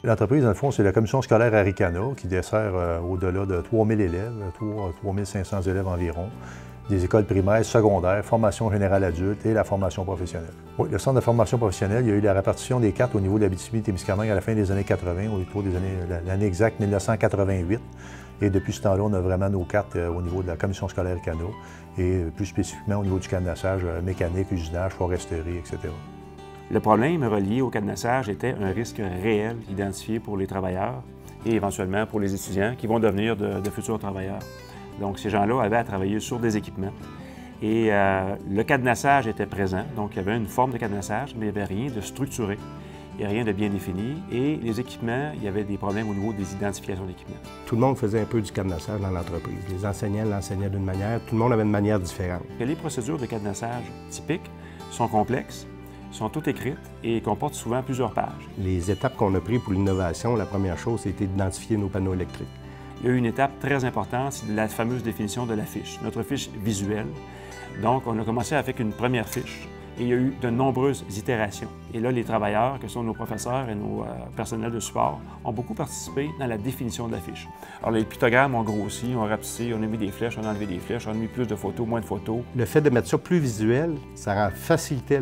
L'entreprise, dans le fond, c'est la commission scolaire Aricana qui dessert au-delà de 3000 élèves, 3500 élèves environ, des écoles primaires, secondaires, formation générale adulte et la formation professionnelle. Oui, le centre de formation professionnelle, il y a eu la répartition des cartes au niveau de l'Abitibi-Témiscamingue à la fin des années 80, autour des années, l'année exacte 1988. Et depuis ce temps-là, on a vraiment nos cartes au niveau de la commission scolaire Aricana et plus spécifiquement au niveau du cadenassage mécanique, usinage, foresterie, etc. Le problème relié au cadenassage était un risque réel identifié pour les travailleurs et éventuellement pour les étudiants qui vont devenir de futurs travailleurs. Donc, ces gens-là avaient à travailler sur des équipements et le cadenassage était présent. Donc, il y avait une forme de cadenassage, mais il n'y avait rien de structuré, il n'y a rien de bien défini. Et les équipements, il y avait des problèmes au niveau des identifications d'équipements. Tout le monde faisait un peu du cadenassage dans l'entreprise. Les enseignants l'enseignaient d'une manière, tout le monde avait une manière différente. Les procédures de cadenassage typiques sont complexes, sont toutes écrites et comportent souvent plusieurs pages. Les étapes qu'on a prises pour l'innovation, la première chose, c'était d'identifier nos panneaux électriques. Il y a eu une étape très importante, c'est la fameuse définition de la fiche, notre fiche visuelle. Donc, on a commencé avec une première fiche et il y a eu de nombreuses itérations. Et là, les travailleurs, que sont nos professeurs et nos personnels de support, ont beaucoup participé dans la définition de la fiche. Alors, les pictogrammes ont grossi, ont rapetissé, on a mis des flèches, on a enlevé des flèches, on a mis plus de photos, moins de photos. Le fait de mettre ça plus visuel, ça facilitait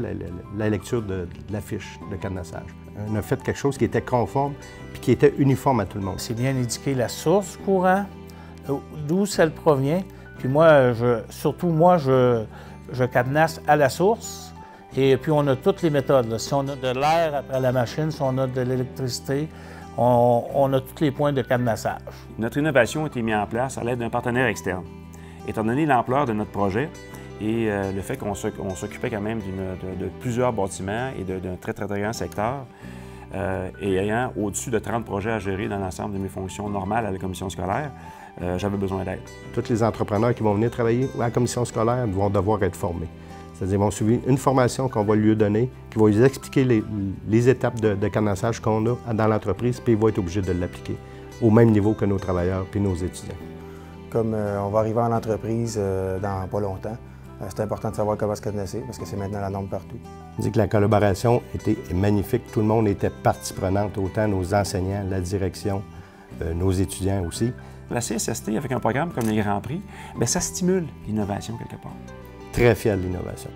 la lecture de la fiche de cadenassage. On a fait quelque chose qui était conforme puis qui était uniforme à tout le monde. C'est bien indiqué la source du courant, d'où ça provient. Puis moi, surtout moi, je cadenasse à la source. Et puis on a toutes les méthodes, là. Si on a de l'air après la machine, si on a de l'électricité, on a tous les points de cadenassage. Notre innovation a été mise en place à l'aide d'un partenaire externe. Étant donné l'ampleur de notre projet et le fait qu'on s'occupait quand même de plusieurs bâtiments et d'un très grand secteur, et ayant au-dessus de 30 projets à gérer dans l'ensemble de mes fonctions normales à la commission scolaire, j'avais besoin d'aide. Tous les entrepreneurs qui vont venir travailler à la commission scolaire vont devoir être formés. C'est-à-dire qu'ils vont suivre une formation qu'on va lui donner, qui va lui expliquer les étapes de cadenassage qu'on a dans l'entreprise, puis ils vont être obligés de l'appliquer au même niveau que nos travailleurs puis nos étudiants. Comme on va arriver en entreprise dans pas longtemps, c'est important de savoir comment se cadenasser parce que c'est maintenant la norme partout. On dit que la collaboration était magnifique. Tout le monde était partie prenante, autant nos enseignants, la direction, nos étudiants aussi. La CSST, avec un programme comme les Grands Prix, bien, ça stimule l'innovation quelque part. Très fier de l'innovation.